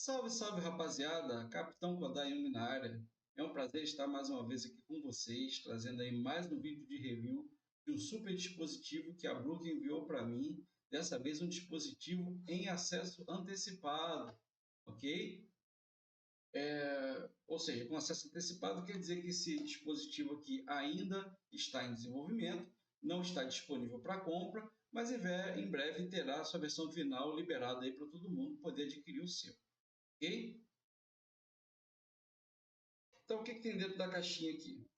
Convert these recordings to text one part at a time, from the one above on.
Salve, salve, rapaziada! Capitão Kodai Yumi na área. É um prazer estar mais uma vez aqui com vocês, trazendo aí mais um vídeo de review de um super dispositivo que a Brook enviou para mim. Dessa vez um dispositivo em acesso antecipado, ok? Ou seja, com acesso antecipado quer dizer que esse dispositivo aqui ainda está em desenvolvimento, não está disponível para compra, mas em breve terá sua versão final liberada aí para todo mundo poder adquirir o seu. Ok? Então, o que tem dentro da caixinha aqui?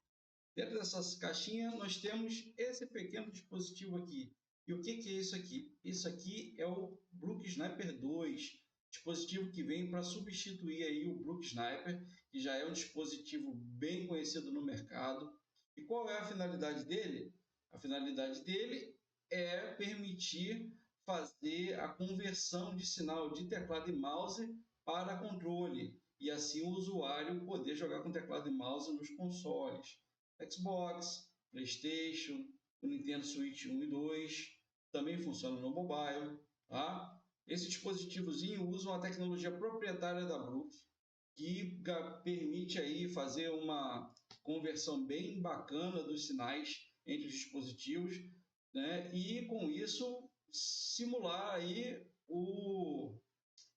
Dentro dessas caixinhas, nós temos esse pequeno dispositivo aqui. E o que é isso aqui? Isso aqui é o Brook Sniper 2, dispositivo que vem para substituir aí o Brook Sniper, que já é um dispositivo bem conhecido no mercado. E qual é a finalidade dele? A finalidade dele é permitir fazer a conversão de sinal de teclado e mouse para controle, e assim o usuário poder jogar com teclado e mouse nos consoles. Xbox, PlayStation, o Nintendo Switch 1 e 2, também funciona no mobile. Tá? Esse dispositivozinho usa uma tecnologia proprietária da Brook, que permite aí fazer uma conversão bem bacana dos sinais entre os dispositivos, né? E com isso simular aí o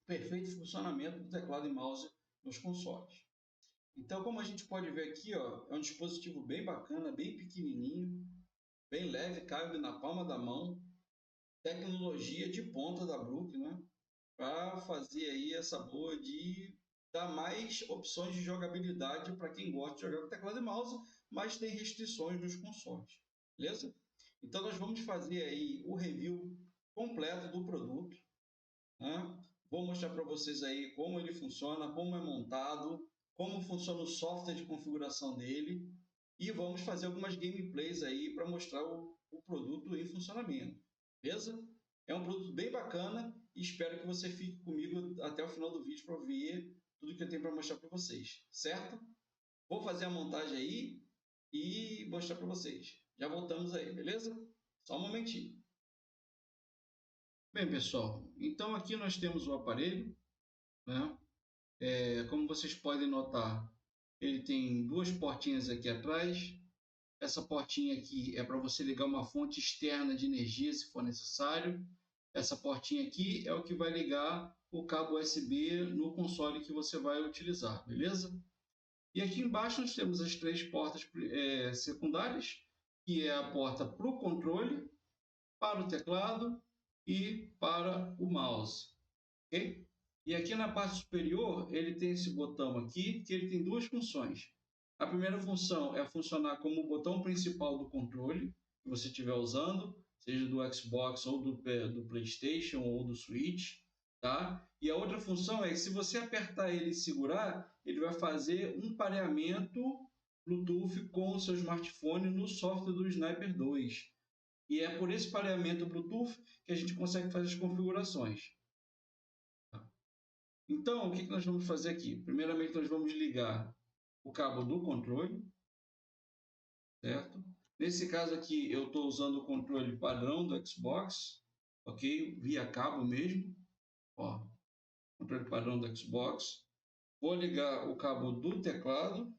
perfeito funcionamento do teclado e mouse nos consoles. Então, como a gente pode ver aqui, ó, é um dispositivo bem bacana, bem pequenininho, bem leve, cabe na palma da mão, tecnologia de ponta da Brook, né? Para fazer aí essa boa de dar mais opções de jogabilidade para quem gosta de jogar com teclado e mouse, mas tem restrições nos consoles, beleza? Então, nós vamos fazer aí o review completo do produto, né? Vou mostrar para vocês aí como ele funciona, como é montado, como funciona o software de configuração dele e vamos fazer algumas gameplays aí para mostrar o produto em funcionamento, beleza? É um produto bem bacana e espero que você fique comigo até o final do vídeo para ver tudo que eu tenho para mostrar para vocês, certo? Vou fazer a montagem aí e mostrar para vocês. Já voltamos aí, beleza? Só um momentinho. Bem, pessoal, então aqui nós temos o aparelho, né? Como vocês podem notar, ele tem duas portinhas aqui atrás. Essa portinha aqui é para você ligar uma fonte externa de energia, se for necessário. Essa portinha aqui é o que vai ligar o cabo USB no console que você vai utilizar, beleza? E aqui embaixo nós temos as três portas secundárias, que é a porta para o controle, para o teclado e para o mouse. Okay? E aqui na parte superior, ele tem esse botão aqui, que ele tem duas funções. A primeira função é funcionar como o botão principal do controle que você estiver usando, seja do Xbox ou do PlayStation ou do Switch. Tá? E a outra função é que se você apertar ele e segurar, ele vai fazer um pareamento Bluetooth com o seu smartphone no software do Sniper 2. E é por esse pareamento Bluetooth que a gente consegue fazer as configurações. Então, o que nós vamos fazer aqui? Primeiramente, nós vamos ligar o cabo do controle, certo? Nesse caso aqui, eu estou usando o controle padrão do Xbox, ok? Via cabo mesmo, ó, controle padrão do Xbox. Vou ligar o cabo do teclado,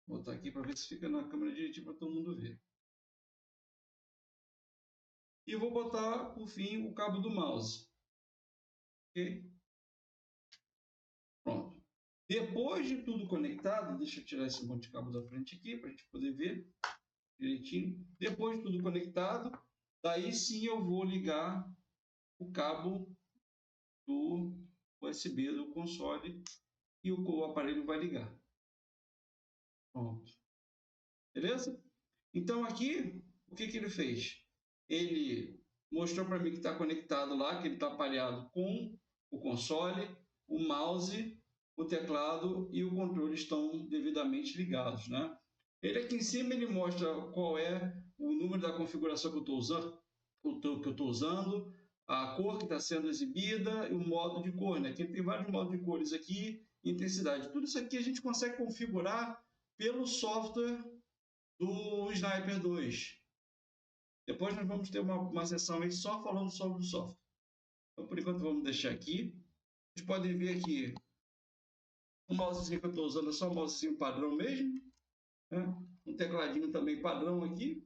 vou botar aqui para ver se fica na câmera direitinho para todo mundo ver. E vou botar, por fim, o cabo do mouse, ok? Pronto. Depois de tudo conectado, deixa eu tirar esse monte de cabo da frente aqui para a gente poder ver direitinho. Depois de tudo conectado, daí sim eu vou ligar o cabo do USB do console e o aparelho vai ligar. Pronto. Beleza? Então aqui, o que ele fez? Ele mostrou para mim que está conectado lá, que ele está aparelhado com o console, o mouse, o teclado e o controle estão devidamente ligados, né? Ele aqui em cima ele mostra qual é o número da configuração que eu estou usando, a cor que está sendo exibida e o modo de cor, né? Que tem vários modos de cores aqui, intensidade. Tudo isso aqui a gente consegue configurar pelo software do Sniper 2. Depois nós vamos ter uma sessão aí só falando sobre o software. Então, por enquanto, vamos deixar aqui. Vocês podem ver aqui, o mousezinho que eu estou usando é só um mousezinho padrão mesmo, né? Um tecladinho também padrão aqui.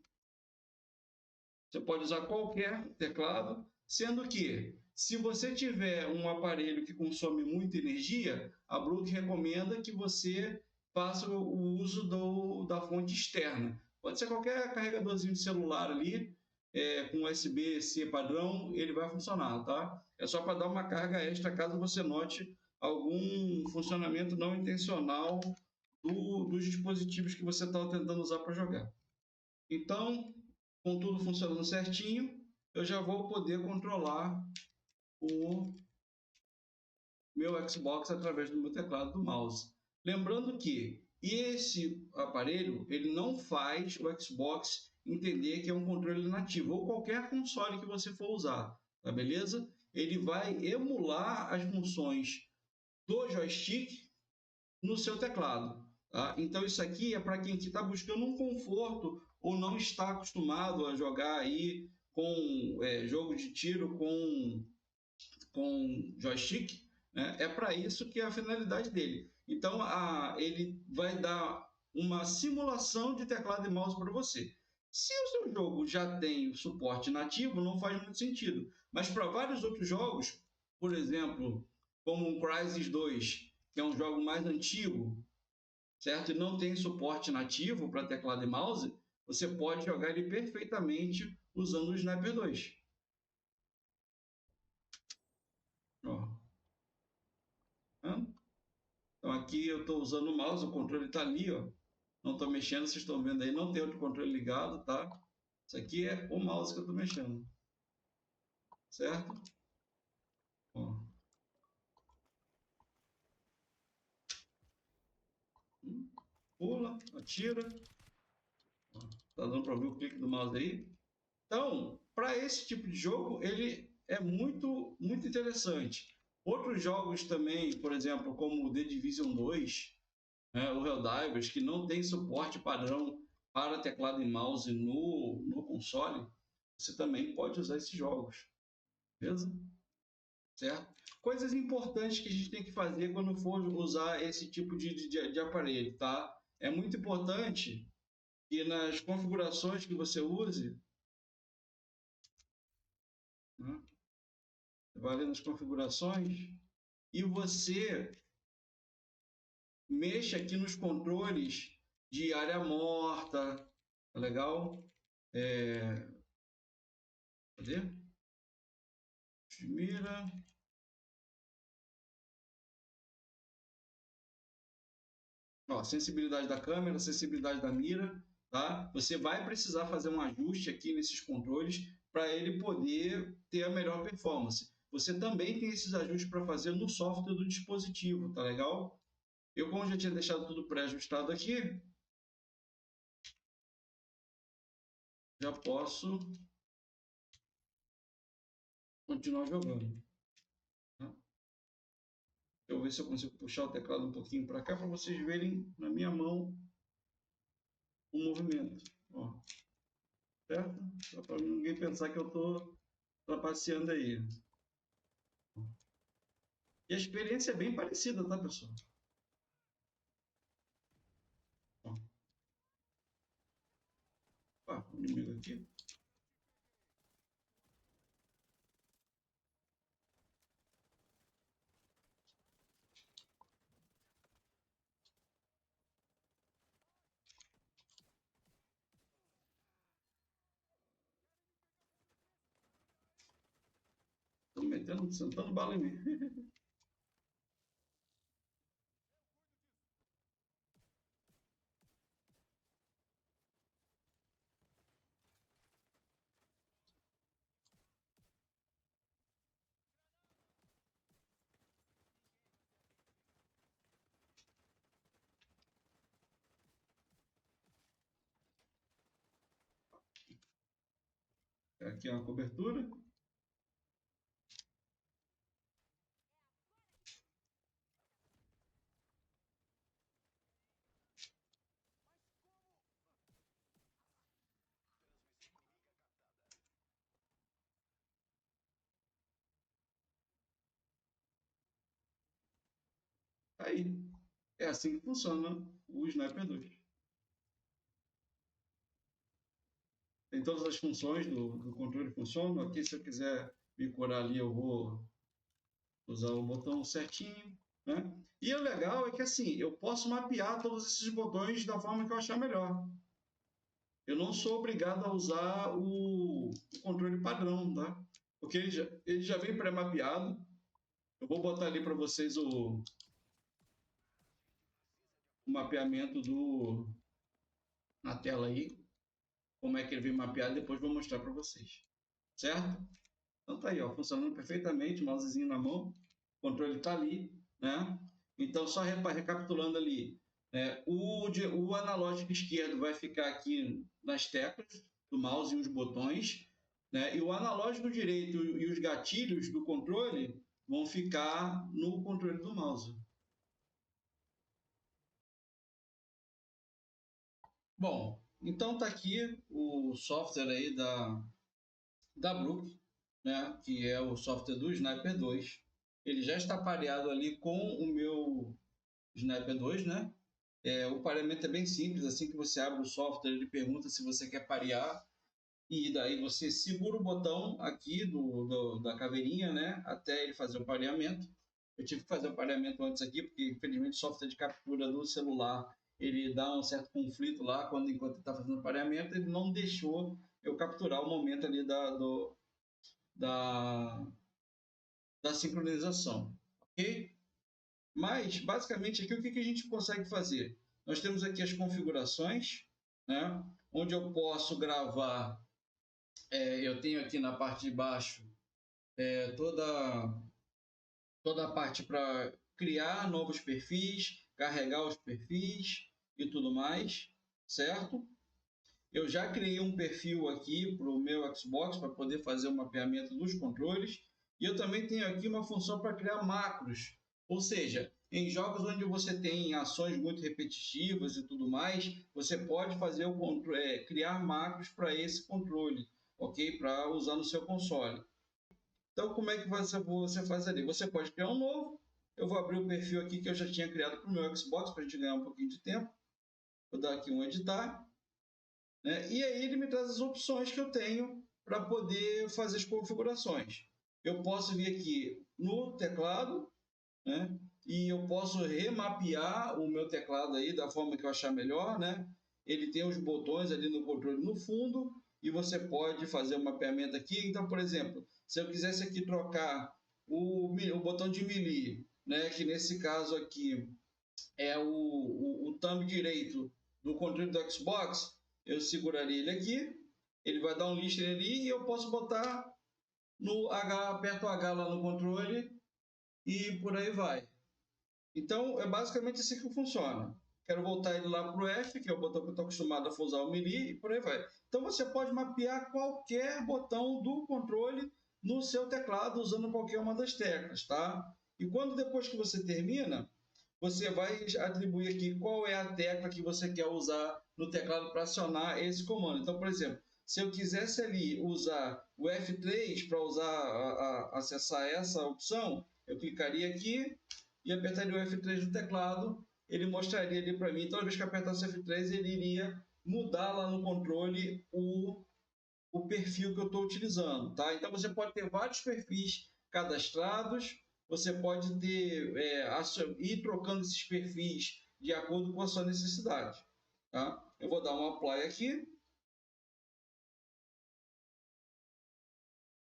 Você pode usar qualquer teclado, sendo que, se você tiver um aparelho que consome muita energia, a Brook recomenda que você faça o uso da fonte externa. Pode ser qualquer carregadorzinho de celular ali, com USB-C padrão, ele vai funcionar, tá? É só para dar uma carga extra caso você note algum funcionamento não intencional dos dispositivos que você está tentando usar para jogar. Então, com tudo funcionando certinho, eu já vou poder controlar o meu Xbox através do meu teclado do mouse. Lembrando que esse aparelho ele não faz o Xbox entender que é um controle nativo, ou qualquer console que você for usar, tá beleza? Ele vai emular as funções do joystick no seu teclado. Tá? Então isso aqui é para quem está buscando um conforto ou não está acostumado a jogar aí com jogo de tiro com joystick, né? É para isso que é a finalidade dele. Então ele vai dar uma simulação de teclado e mouse para você. Se o seu jogo já tem suporte nativo, não faz muito sentido. Mas para vários outros jogos, por exemplo, como o Crysis 2, que é um jogo mais antigo, certo? E não tem suporte nativo para teclado e mouse, você pode jogar ele perfeitamente usando o Sniper 2. Ó. Então aqui eu estou usando o mouse, o controle está ali, ó. Não estou mexendo, vocês estão vendo aí, não tem outro controle ligado, tá? Isso aqui é o mouse que eu estou mexendo, certo? Ó. Pula, atira. Tá dando para ver o clique do mouse aí? Então, para esse tipo de jogo, ele é muito, muito interessante. Outros jogos também, por exemplo, como o The Division 2, né, o Helldivers, que não tem suporte padrão para teclado e mouse no console, você também pode usar esses jogos, beleza? Certo? Coisas importantes que a gente tem que fazer quando for usar esse tipo de aparelho, tá? É muito importante que nas configurações que você use, né, vai ali nas configurações e você mexa aqui nos controles de área morta, tá legal? Cadê? Mira. Ó, sensibilidade da câmera, sensibilidade da mira, tá? Você vai precisar fazer um ajuste aqui nesses controles para ele poder ter a melhor performance. Você também tem esses ajustes para fazer no software do dispositivo, tá legal? Eu, como já tinha deixado tudo pré-ajustado aqui, já posso continuar jogando. Tá? Deixa eu ver se eu consigo puxar o teclado um pouquinho para cá para vocês verem na minha mão o movimento. Ó, certo? Só para ninguém pensar que eu estou trapaceando aí. E a experiência é bem parecida, tá, pessoal? Ó, o inimigo aqui. Estão metendo, sentando bala em mim. Aqui é uma cobertura. Aí, é assim que funciona o Sniper 2. Tem todas as funções do controle funcionam. Aqui, se eu quiser me curar ali, eu vou usar o botão certinho, né? E o legal é que assim, eu posso mapear todos esses botões da forma que eu achar melhor. Eu não sou obrigado a usar o controle padrão, tá? Porque ele já vem pré-mapeado. Eu vou botar ali para vocês o mapeamento na tela aí, como é que ele vem mapeado, depois vou mostrar para vocês, certo? Então tá aí, ó, funcionando perfeitamente, mousezinho na mão, o controle está ali, né? Então, só recapitulando ali, o analógico esquerdo vai ficar aqui nas teclas do mouse e os botões, né? E o analógico direito e os gatilhos do controle vão ficar no controle do mouse. Bom, então tá aqui o software aí da Brook, né, que é o software do Sniper 2. Ele já está pareado ali com o meu Sniper 2, né? O pareamento é bem simples, assim que você abre o software, ele pergunta se você quer parear, e daí você segura o botão aqui da caveirinha, né, até ele fazer o pareamento. Eu tive que fazer o pareamento antes aqui, porque infelizmente o software de captura do celular, ele dá um certo conflito lá, enquanto ele está fazendo o pareamento, ele não deixou eu capturar o momento ali da, da sincronização, ok? Mas, basicamente, aqui o que a gente consegue fazer? Nós temos aqui as configurações, né? Onde eu posso gravar, eu tenho aqui na parte de baixo toda a parte para criar novos perfis, carregar os perfis e tudo mais, certo? Eu já criei um perfil aqui para o meu Xbox para poder fazer o mapeamento dos controles. E eu também tenho aqui uma função para criar macros. Ou seja, em jogos onde você tem ações muito repetitivas e tudo mais, você pode fazer criar macros para esse controle, ok? Para usar no seu console. Então, como é que você faz ali? Você pode criar um novo. Eu vou abrir o perfil aqui que eu já tinha criado para o meu Xbox para a gente ganhar um pouquinho de tempo. Vou dar aqui um editar. Né? E aí ele me traz as opções que eu tenho para poder fazer as configurações. Eu posso vir aqui no teclado, né? E eu posso remapear o meu teclado aí da forma que eu achar melhor, né? Ele tem os botões ali no controle no fundo e você pode fazer o mapeamento aqui. Então, por exemplo, se eu quisesse aqui trocar o botão de melee, né? Que nesse caso aqui é o thumb direito do controle do Xbox, eu seguraria ele aqui, ele vai dar um list ali e eu posso botar no H, aperto o H lá no controle e por aí vai. Então, é basicamente assim que funciona. Quero voltar ele lá para o F, que é o botão que eu estou acostumado a usar o melee, e por aí vai. Então, você pode mapear qualquer botão do controle no seu teclado usando qualquer uma das teclas, tá? E quando depois que você termina, você vai atribuir aqui qual é a tecla que você quer usar no teclado para acionar esse comando. Então, por exemplo, se eu quisesse ali usar o F3 para acessar essa opção, eu clicaria aqui e apertaria o F3 no teclado, ele mostraria ali para mim, toda vez que eu apertasse o F3, ele iria mudar lá no controle o perfil que eu estou utilizando, tá? Então você pode ter vários perfis cadastrados, você pode ir trocando esses perfis de acordo com a sua necessidade, tá? Eu vou dar um apply aqui,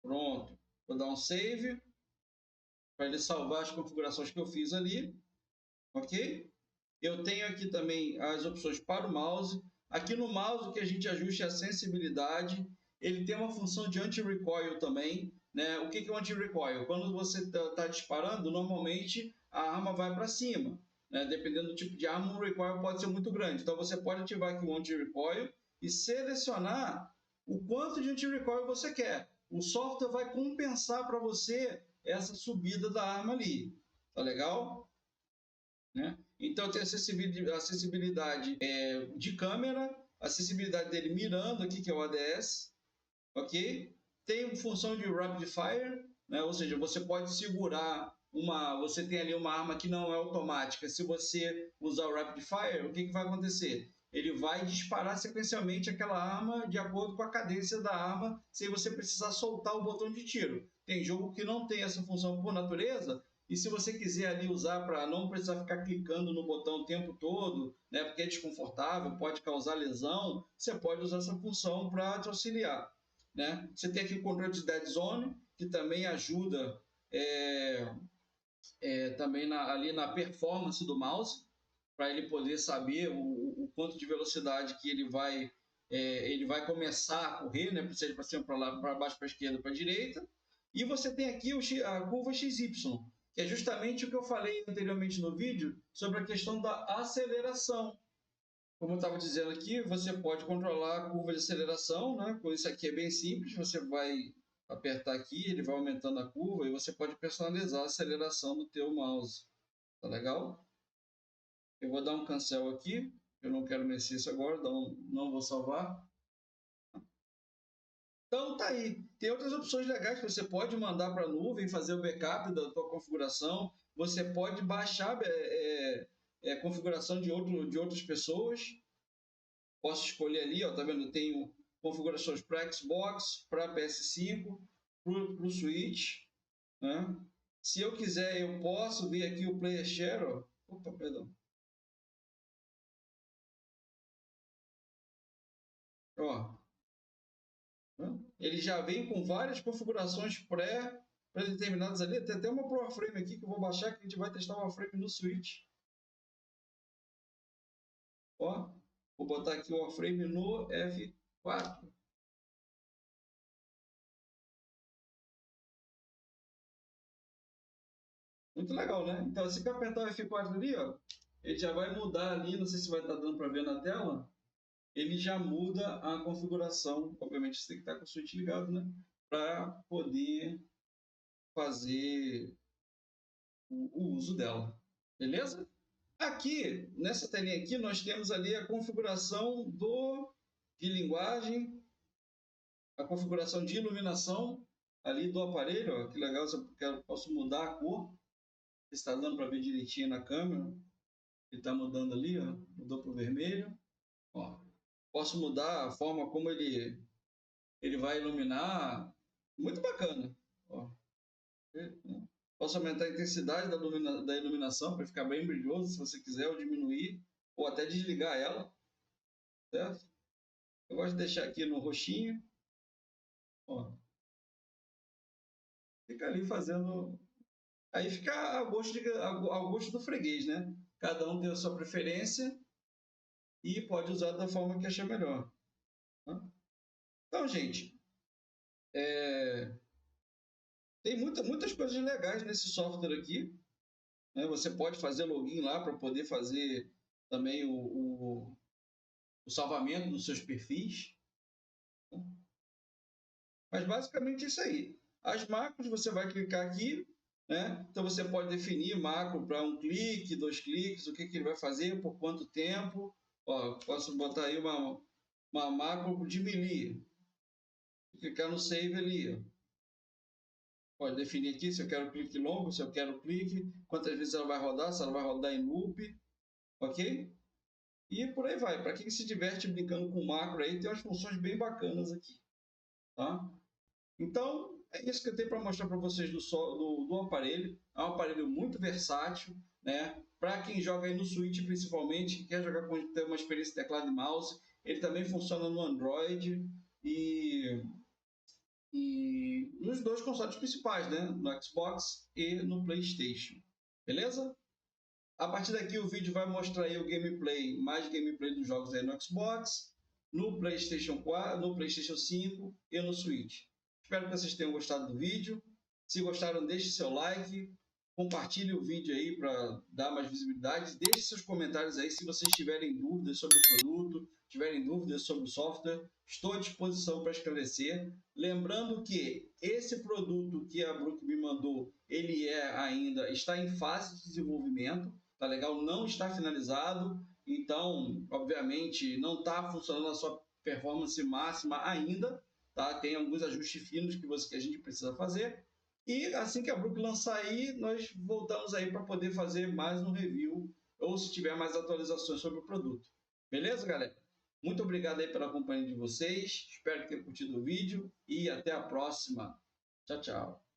pronto, vou dar um save para ele salvar as configurações que eu fiz ali, ok? Eu tenho aqui também as opções para o mouse. Aqui no mouse que a gente ajuste a sensibilidade, ele tem uma função de anti-recoil também. Né? O que é o anti-recoil? Quando você está disparando, normalmente a arma vai para cima. Né? Dependendo do tipo de arma, o recoil pode ser muito grande. Então você pode ativar aqui o anti-recoil e selecionar o quanto de anti-recoil você quer. O software vai compensar para você essa subida da arma ali. Tá legal? Né? Então tem acessibilidade de câmera, acessibilidade dele mirando aqui, que é o ADS, ok? Tem função de rapid fire, né? Ou seja, você pode segurar você tem ali uma arma que não é automática, se você usar o Rapid Fire, o que vai acontecer? Ele vai disparar sequencialmente aquela arma de acordo com a cadência da arma, sem você precisar soltar o botão de tiro. Tem jogo que não tem essa função por natureza, e se você quiser ali usar para não precisar ficar clicando no botão o tempo todo, né, porque é desconfortável, pode causar lesão, você pode usar essa função para te auxiliar. Né? Você tem aqui o controle de Dead Zone, que também ajuda também ali na performance do mouse, para ele poder saber o quanto de velocidade que ele vai começar a correr, né? Seja para cima, para lá, para baixo, para a esquerda, para a direita. E você tem aqui a curva XY, que é justamente o que eu falei anteriormente no vídeo sobre a questão da aceleração. Como eu estava dizendo aqui, você pode controlar a curva de aceleração, né? Com isso aqui é bem simples, você vai apertar aqui, ele vai aumentando a curva e você pode personalizar a aceleração do teu mouse. Tá legal? Eu vou dar um cancel aqui, eu não quero mexer isso agora, não vou salvar. Então tá aí, tem outras opções legais que você pode mandar para a nuvem, fazer o backup da tua configuração, você pode baixar configuração de outras pessoas. Posso escolher ali, ó, tá vendo? Eu tenho configurações para Xbox, para PS5, para o Switch, né? Se eu quiser, eu posso vir aqui o Player Share, ó. Opa, perdão. Ó, né? Ele já vem com várias configurações pré-determinadas ali. Tem até uma pro Warframe aqui que eu vou baixar, que a gente vai testar o Warframe no Switch. Ó, vou botar aqui o Warframe no F4. Muito legal, né? Então, se eu apertar o F4 ali, ó, ele já vai mudar ali, não sei se vai estar dando para ver na tela, ele já muda a configuração. Obviamente, você tem que estar com o switch ligado, né? Para poder fazer o uso dela. Beleza? Aqui, nessa telinha aqui, nós temos ali a configuração de linguagem, a configuração de iluminação ali do aparelho. Ó, que legal, eu posso mudar a cor. Está dando para ver direitinho na câmera. Ele está mudando ali, ó, mudou para o vermelho. Ó, posso mudar a forma como ele vai iluminar. Muito bacana. Ó, posso aumentar a intensidade da iluminação para ficar bem brilhoso, se você quiser, ou diminuir, ou até desligar ela, certo? Eu gosto de deixar aqui no roxinho. Ó, fica ali fazendo. Aí fica ao gosto do freguês, né? Cada um tem a sua preferência e pode usar da forma que achar melhor. Tá? Então, gente, tem muitas coisas legais nesse software aqui. Né? Você pode fazer login lá para poder fazer também o salvamento dos seus perfis. Né? Mas basicamente é isso aí. As macros você vai clicar aqui, né? Então você pode definir macro para um clique, 2 cliques, o que ele vai fazer, por quanto tempo. Ó, posso botar aí uma macro de melee. Clicar no save ali. Ó. Pode definir aqui se eu quero clique longo, se eu quero clique, quantas vezes ela vai rodar, se ela vai rodar em loop, ok? E por aí vai. Para quem se diverte brincando com macro aí, tem umas funções bem bacanas aqui, tá? Então, é isso que eu tenho para mostrar para vocês do aparelho. É um aparelho muito versátil, né? Para quem joga aí no Switch, principalmente, que quer jogar com ter uma experiência de teclado e mouse, ele também funciona no Android e nos dois consoles principais, né? No Xbox e no PlayStation. Beleza? A partir daqui o vídeo vai mostrar aí o gameplay, mais gameplay dos jogos aí no Xbox, no PlayStation 4, no PlayStation 5 e no Switch. Espero que vocês tenham gostado do vídeo. Se gostaram, deixe seu like, compartilhe o vídeo aí para dar mais visibilidade. Deixe seus comentários aí se vocês tiverem dúvidas sobre o produto, tiverem dúvidas sobre o software. Estou à disposição para esclarecer. Lembrando que esse produto que a Brook me mandou, ele ainda está em fase de desenvolvimento, tá legal? Não está finalizado, então, obviamente, não está funcionando a sua performance máxima ainda, tá? Tem alguns ajustes finos que a gente precisa fazer, E assim que a Brook lançar aí, nós voltamos aí para poder fazer mais um review ou se tiver mais atualizações sobre o produto. Beleza, galera? Muito obrigado aí pela companhia de vocês. Espero que tenham curtido o vídeo e até a próxima. Tchau, tchau.